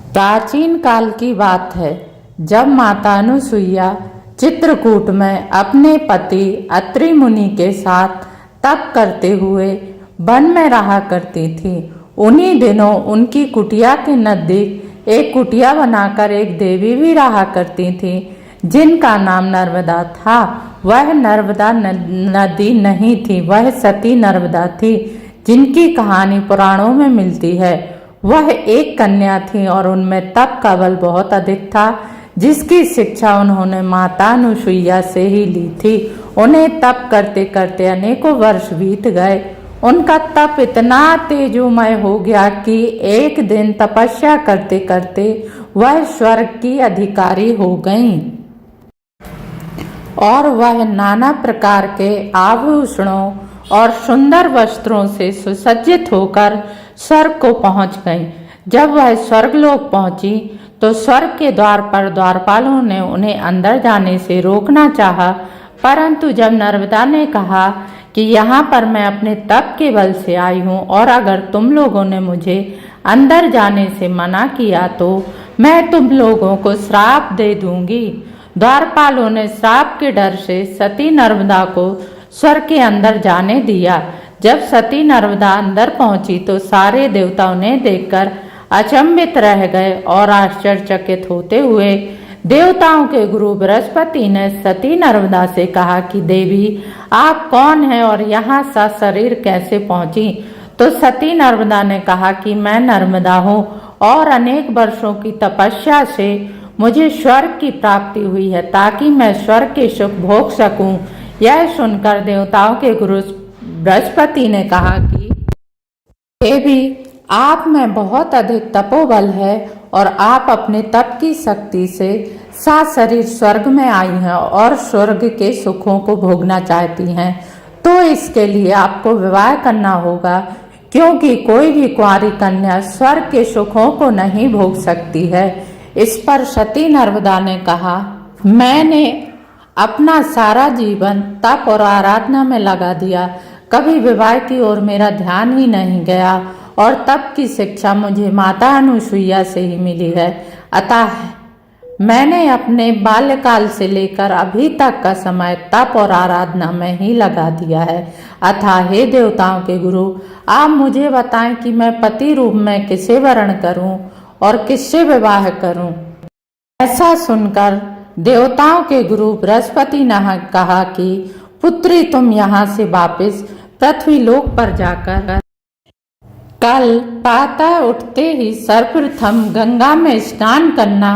प्राचीन काल की बात है, जब माता अनुसुईया चित्रकूट में अपने पति अत्रि मुनि के साथ तप करते हुए वन में रहा करती थी। उन्हीं दिनों उनकी कुटिया के नजदीक एक कुटिया बनाकर एक देवी भी रहा करती थी, जिनका नाम नर्मदा था। वह नर्मदा नदी नहीं थी, वह सती नर्मदा थी, जिनकी कहानी पुराणों में मिलती है। वह एक कन्या थी और उनमें तप का बल बहुत अधिक था, जिसकी शिक्षा उन्होंने माता अनुसुईया से ही ली थी। उन्हें तप करते करते अनेकों वर्ष बीत गए। उनका तप इतना तेजोमय हो गया कि एक दिन तपस्या करते करते वह स्वर्ग की अधिकारी हो गईं और वह नाना प्रकार के आभूषणों और सुंदर वस्त्रों से सुसज्जित होकर स्वर्ग को पहुंच गईं। जब वह स्वर्गलोक पहुंची तो स्वर्ग के द्वार पर द्वारपालों ने उन्हें अंदर जाने से रोकना चाहा, परंतु जब नर्मदा ने कहा कि यहाँ पर मैं अपने तप के बल से आई हूँ और अगर तुम लोगों ने मुझे अंदर जाने से मना किया तो मैं तुम लोगों को श्राप दे दूंगी। द्वारपालों ने श्राप के डर से सती नर्मदा को स्वर्ग के अंदर जाने दिया। जब सती नर्मदा अंदर पहुंची तो सारे देवता उन्हें देखकर अचंभित रह गए और आश्चर्यचकित होते हुए देवताओं के गुरु बृहस्पति ने सती नर्मदा से कहा कि देवी, आप कौन हैं और यहाँ सशरीर कैसे पहुंची? तो सती नर्मदा ने कहा कि मैं नर्मदा हूँ और अनेक वर्षों की तपस्या से मुझे स्वर्ग की प्राप्ति हुई है, ताकि मैं स्वर्ग के सुख भोग सकूं। यह सुनकर देवताओं के गुरु बृहस्पति ने कहा कि देवी, आप में बहुत अधिक तपोबल है और आप अपने तप की शक्ति से सशरीर स्वर्ग में आई हैं और स्वर्ग के सुखों को भोगना चाहती हैं, तो इसके लिए आपको विवाह करना होगा, क्योंकि कोई भी कुंवारी कन्या स्वर्ग के सुखों को नहीं भोग सकती है। इस पर सती नर्मदा ने कहा, मैंने अपना सारा जीवन तप और आराधना में लगा दिया, कभी विवाह की ओर मेरा ध्यान ही नहीं गया और तप की शिक्षा मुझे माता अनुसुईया से ही मिली है। अतः मैंने अपने बाल्यकाल से लेकर अभी तक का समय तप और आराधना में ही लगा दिया है। अतः हे देवताओं के गुरु, आप मुझे बताएं कि मैं पति रूप में किसे वर्ण करूं और किससे विवाह करूं। ऐसा सुनकर देवताओं के गुरु बृहस्पति ने कहा कि पुत्री, तुम यहाँ से वापस पृथ्वी लोक पर जाकर कल प्रातः उठते ही सर्वप्रथम गंगा में स्नान करना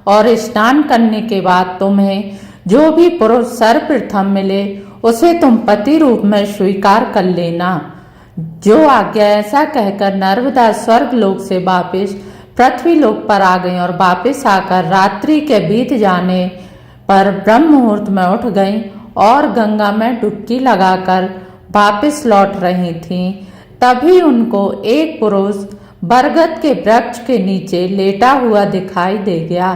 और स्नान करने के बाद तुम्हें जो भी पुरुष सर्वप्रथम मिले उसे तुम पति रूप में स्वीकार कर लेना। जो आज्ञा। ऐसा कहकर नर्मदा स्वर्ग लोक से वापस पृथ्वी लोक पर आ गई और वापस आकर रात्रि के बीत जाने पर ब्रह्म मुहूर्त में उठ गई और गंगा में डुबकी लगाकर वापस लौट रही थीं। तभी उनको एक पुरुष बरगद के वृक्ष के नीचे लेटा हुआ दिखाई दे गया।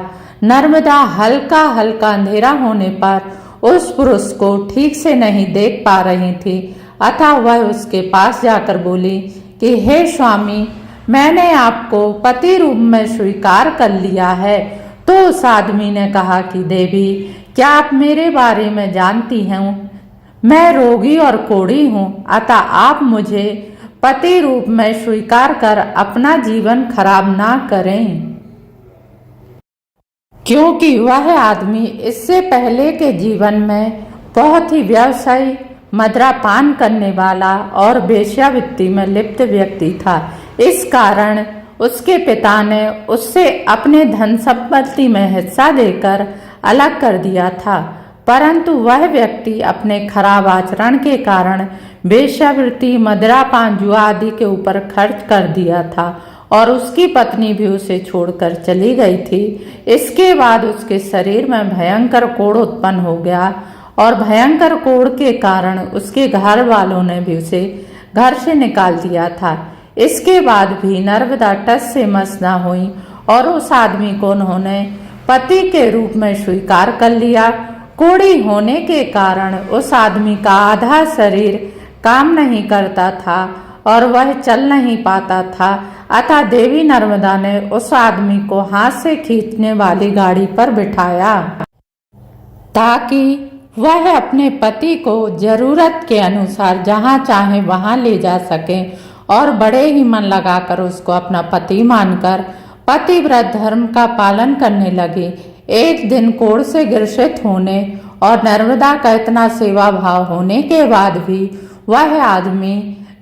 नर्मदा हल्का हल्का अंधेरा होने पर उस पुरुष को ठीक से नहीं देख पा रही थी, अतः वह उसके पास जाकर बोली कि हे स्वामी, मैंने आपको पति रूप में स्वीकार कर लिया है। तो उस आदमी ने कहा कि देवी, क्या आप मेरे बारे में जानती हैं? मैं रोगी और कोढ़ी हूँ, अतः आप मुझे पति रूप में स्वीकार कर अपना जीवन खराब ना करें। क्योंकि वह आदमी इससे पहले के जीवन में बहुत ही व्यवसायी, मदिरापान करने वाला और वेश्यावृत्ति में लिप्त व्यक्ति था। इस कारण उसके पिता ने उससे अपने धन संपत्ति में हिस्सा देकर अलग कर दिया था, परंतु वह व्यक्ति अपने खराब आचरण के कारण वेश्यावृत्ति, मदिरापान, जुआ आदि के ऊपर खर्च कर दिया था और उसकी पत्नी भी उसे छोड़कर चली गई थी। इसके बाद उसके शरीर में भयंकर कोढ़ उत्पन्न हो गया और भयंकर कोढ़ के कारण उसके घर वालों ने भी उसे घर से निकाल दिया था। इसके बाद भी नर्मदा टस से मस न हुई और उस आदमी को उन्होंने पति के रूप में स्वीकार कर लिया। कोढ़ी होने के कारण उस आदमी का आधा शरीर काम नहीं करता था और वह चल नहीं पाता था, अतः देवी नर्मदा ने उस आदमी को हाथ से खींचने वाली गाड़ी पर बिठाया ताकि वह अपने पति को जरूरत के अनुसार जहाँ चाहे वहाँ ले जा सके और बड़े ही मन लगाकर उसको अपना पति मानकर पतिव्रत धर्म का पालन करने लगी। एक दिन कोढ़ से ग्रसित होने और नर्मदा का इतना सेवा भाव होने के बाद भी वह आदमी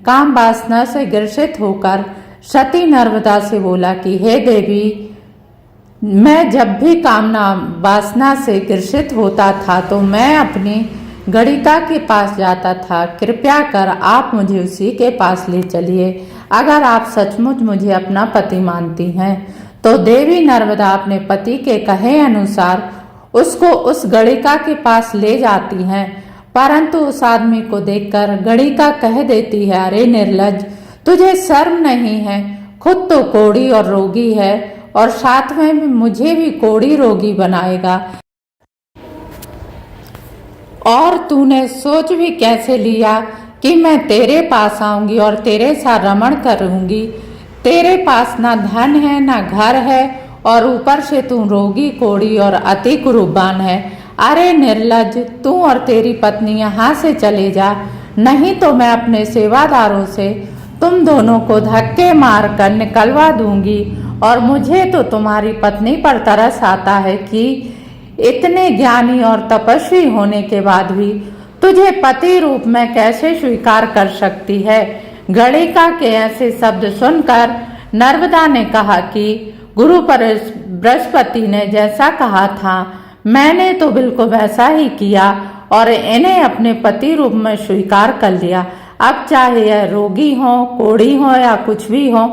काम वासना से ग्रसित होकर सती नर्मदा से बोला कि हे देवी, मैं जब भी कामना वासना से ग्रसित होता था तो मैं अपनी गणिका के पास जाता था। कृपया कर आप मुझे उसी के पास ले चलिए। अगर आप सचमुच मुझे अपना पति मानती हैं तो देवी नर्मदा अपने पति के कहे अनुसार उसको उस गणिका के पास ले जाती हैं। परंतु उस आदमी को देखकर गणिका कह देती है, अरे निर्लज्ज, तुझे शर्म नहीं है? खुद तो कोढ़ी और रोगी है और साथ में मुझे भी कोढ़ी रोगी बनाएगा। और तूने सोच भी कैसे लिया कि मैं तेरे पास आऊंगी और तेरे साथ रमण करूंगी? तेरे पास ना धन है ना घर है और ऊपर से तू रोगी, कोढ़ी और अति कुरूपवान है। अरे निर्लज्ज, तू और तेरी पत्नी यहाँ से चले जा, नहीं तो मैं अपने सेवादारों से तुम दोनों को धक्के मार कर निकलवा दूंगी। और मुझे तो तुम्हारी पत्नी पर तरस आता है कि इतने ज्ञानी और तपस्वी होने के बाद भी तुझे पति रूप में कैसे स्वीकार कर सकती है। गणिका के ऐसे शब्द सुनकर नर्मदा ने कहा कि गुरु बृहस्पति ने जैसा कहा था मैंने तो बिल्कुल वैसा ही किया और इन्हें अपने पति रूप में स्वीकार कर लिया। अब चाहे यह रोगी हो, कोढ़ी हो या कुछ भी हो,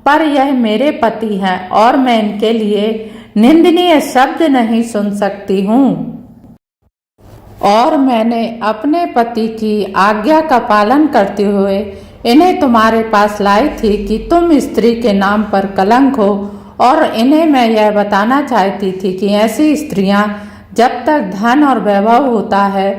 पर यह मेरे पति हैं और मैं इनके लिए निंदनीय शब्द नहीं सुन सकती हूँ। और मैंने अपने पति की आज्ञा का पालन करते हुए इन्हें तुम्हारे पास लाई थी कि तुम स्त्री के नाम पर कलंक हो। और इन्हें मैं यह बताना चाहती थी कि ऐसी स्त्रियां जब तक धन और वैभव होता है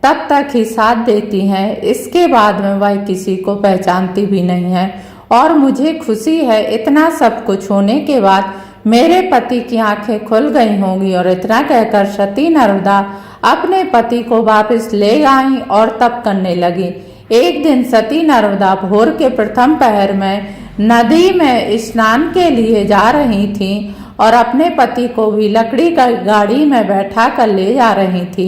तब तक ही साथ देती हैं, इसके बाद में वह किसी को पहचानती भी नहीं है। और मुझे खुशी है इतना सब कुछ होने के बाद मेरे पति की आंखें खुल गई होंगी। और इतना कहकर सती नर्मदा अपने पति को वापस ले आई और तप करने लगी। एक दिन सती नर्मदा भोर के प्रथम पहर में नदी में स्नान के लिए जा रही थी और अपने पति को भी लकड़ी का गाड़ी में बैठा कर ले जा रही थी।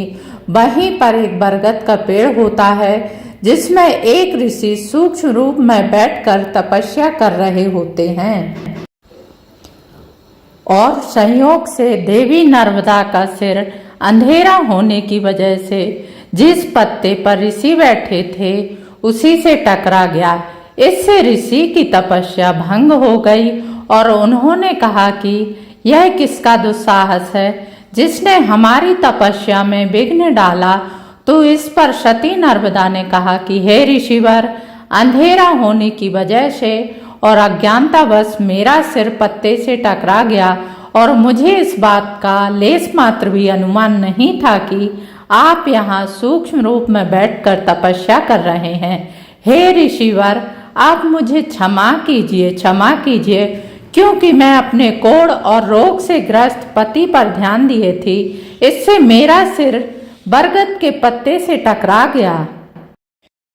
वहीं पर एक बरगद का पेड़ होता है जिसमें एक ऋषि सूक्ष्म रूप में बैठकर तपस्या कर रहे होते हैं। और संयोग से देवी नर्मदा का सिर अंधेरा होने की वजह से जिस पत्ते पर ऋषि बैठे थे उसी से टकरा गया। इससे ऋषि की तपस्या भंग हो गई और उन्होंने कहा कि यह किसका दुस्साहस है जिसने हमारी तपस्या में विघ्न डाला। तो इस पर सती नर्मदा ने कहा कि हे ऋषिवर, अंधेरा होने की वजह से और अज्ञानतावश मेरा सिर पत्ते से टकरा गया और मुझे इस बात का लेस मात्र भी अनुमान नहीं था कि आप यहाँ सूक्ष्म रूप में बैठकर तपस्या कर रहे हैं। हे ऋषिवर, आप मुझे क्षमा कीजिए, क्योंकि मैं अपने कोढ़ और रोग से ग्रस्त पति पर ध्यान दिए थी, इससे मेरा सिर बरगद के पत्ते से टकरा गया।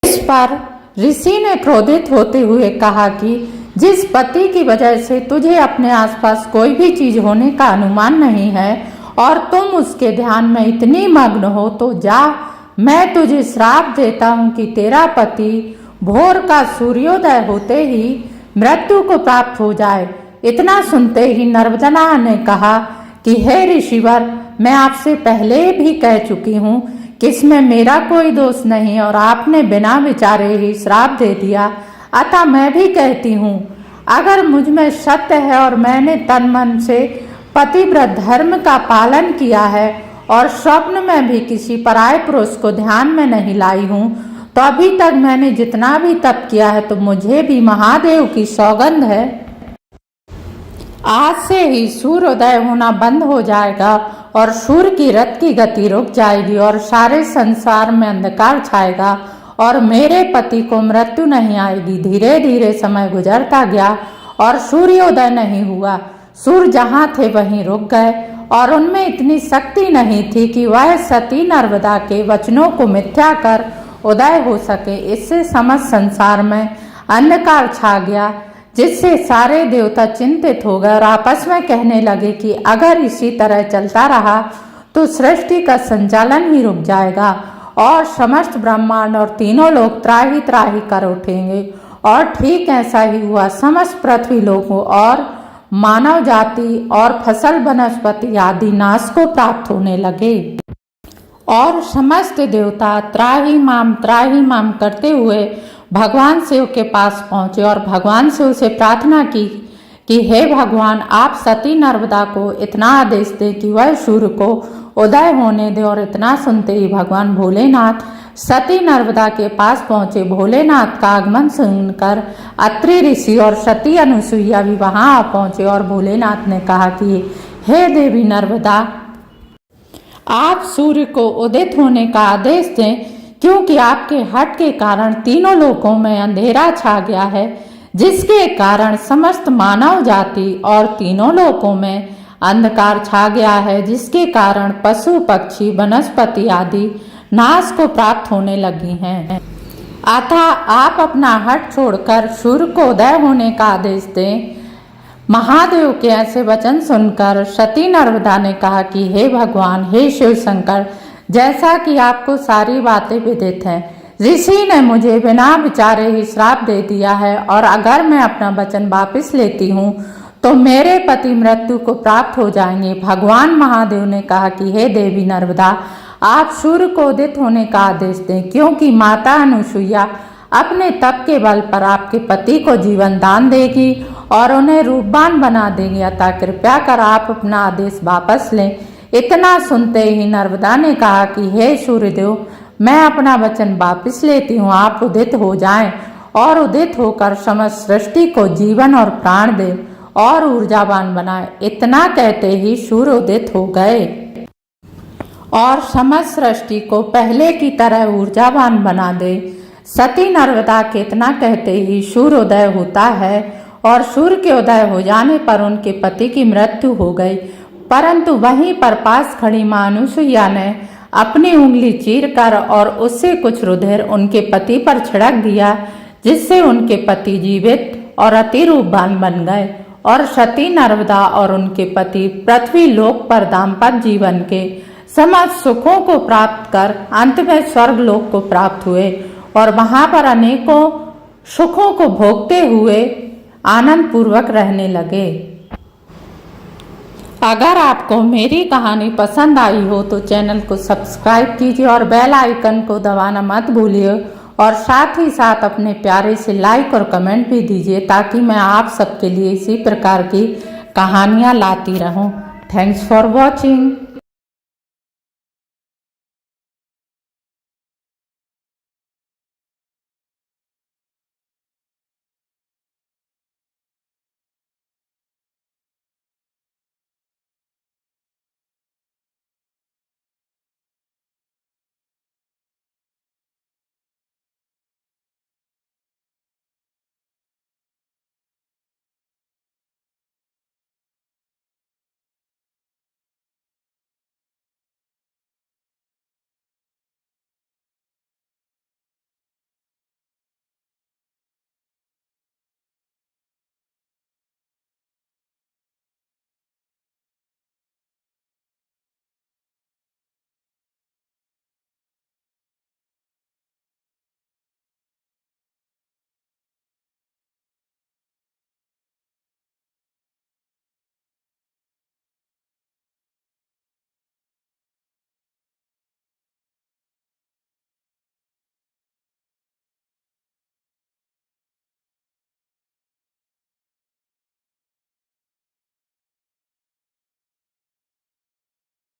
इस पर ऋषि ने क्रोधित होते हुए कहा कि जिस पति की वजह से तुझे अपने आसपास कोई भी चीज होने का अनुमान नहीं है और तुम उसके ध्यान में इतनी मग्न हो, तो जा, मैं तुझे श्राप देता हूँ कि तेरा पति भोर का सूर्योदय होते ही मृत्यु को प्राप्त हो जाए। इतना सुनते ही नर्मदा ने कहा कि हे ऋषिवर, मैं आपसे पहले भी कह चुकी हूँ कि इसमें मेरा कोई दोष नहीं और आपने बिना विचारे ही श्राप दे दिया। अतः मैं भी कहती हूँ, अगर मुझ में सत्य है और मैंने तन मन से पतिव्रत धर्म का पालन किया है और स्वप्न में भी किसी पराये पुरुष को ध्यान में नहीं लाई हूँ, तो अभी तक मैंने जितना भी तप किया है तो मुझे भी महादेव की सौगंध है, आज से ही सूर्योदय होना बंद हो जाएगा और सूर्य की रथ की गति रुक जाएगी और सारे संसार में अंधकार छाएगा और मेरे पति को मृत्यु नहीं आएगी। धीरे धीरे समय गुजरता गया और सूर्योदय नहीं हुआ। सूर्य जहाँ थे वहीं रुक गए और उनमें इतनी शक्ति नहीं थी कि वह सती नर्मदा के वचनों को मिथ्या कर उदय हो सके। इससे समस्त संसार में अंधकार छा गया, जिससे सारे देवता चिंतित हो गए और आपस में कहने लगे कि अगर इसी तरह चलता रहा तो सृष्टि का संचालन ही रुक जाएगा और समस्त ब्रह्मांड और तीनों लोग त्राही त्राही कर उठेंगे। और ठीक ऐसा ही हुआ। समस्त पृथ्वी लोगों और मानव जाति और फसल वनस्पति आदि नाश को प्राप्त होने लगे और समस्त देवता त्राही माम करते हुए भगवान शिव के पास पहुंचे और भगवान शिव से प्रार्थना की कि हे भगवान, आप सती नर्मदा को इतना आदेश दें कि वह सूर्य को उदय होने दे। और इतना सुनते ही भगवान भोलेनाथ सती नर्मदा के पास पहुंचे। भोलेनाथ का आगमन सुनकर अत्रि ऋषि और सती अनुसुईया भी वहां आ पहुंचे और भोलेनाथ ने कहा कि हे देवी नर्मदा, आप सूर्य को उदित होने का आदेश दें, क्योंकि आपके हट के कारण तीनों लोकों में अंधेरा छा गया है, जिसके कारण समस्त मानव जाति और तीनों लोकों में अंधकार छा गया है, जिसके कारण पशु पक्षी वनस्पति आदि नाश को प्राप्त होने लगी हैं। अतः आप अपना हट छोड़कर सूर्य को उदय होने का आदेश दें। महादेव के ऐसे वचन सुनकर सती नर्मदा ने कहा कि हे भगवान, हे शिव शंकर, जैसा कि आपको सारी बातें विदित हैं, ऋषि ने मुझे बिना विचारे ही श्राप दे दिया है और अगर मैं अपना वचन वापस लेती हूँ तो मेरे पति मृत्यु को प्राप्त हो जाएंगे। भगवान महादेव ने कहा कि हे देवी नर्मदा, आप सूर्य को उदित होने का आदेश दें, क्योंकि माता अनुसुईया अपने तप के बल पर आपके पति को जीवन दान देगी और उन्हें रूपवान बना देगी। अतः कृपया कर आप अपना आदेश वापस लें। इतना सुनते ही नर्मदा ने कहा कि हे सूर्यदेव, मैं अपना वचन वापस लेती हूँ। आप उदित हो जाएं और उदित होकर समस्त सृष्टि को जीवन और प्राण दे और ऊर्जावान बनाए। इतना कहते ही सूर्य उदित हो गए और समस्त सृष्टि को पहले की तरह ऊर्जावान बना दे। सती नर्मदा के इतना कहते ही सूर्य उदय होता है और सूर्य के उदय हो जाने पर उनके पति की मृत्यु हो गई। परंतु वहीं पर पास खड़ी मां अनुसुईया ने अपनी उंगली चीरकर और उससे कुछ रुधिर उनके पति पर छिड़क दिया, जिससे उनके पति जीवित और अति रूपवान बन गए और सती नर्मदा और उनके पति पृथ्वी लोक पर दाम्पत्य जीवन के समस्त सुखों को प्राप्त कर अंत में स्वर्ग लोक को प्राप्त हुए और वहां पर अनेकों सुखों को भोगते हुए आनंद पूर्वक रहने लगे। अगर आपको मेरी कहानी पसंद आई हो तो चैनल को सब्सक्राइब कीजिए और बेल आइकन को दबाना मत भूलिए और साथ ही साथ अपने प्यारे से लाइक और कमेंट भी दीजिए, ताकि मैं आप सबके लिए इसी प्रकार की कहानियाँ लाती रहूं। Thanks for watching.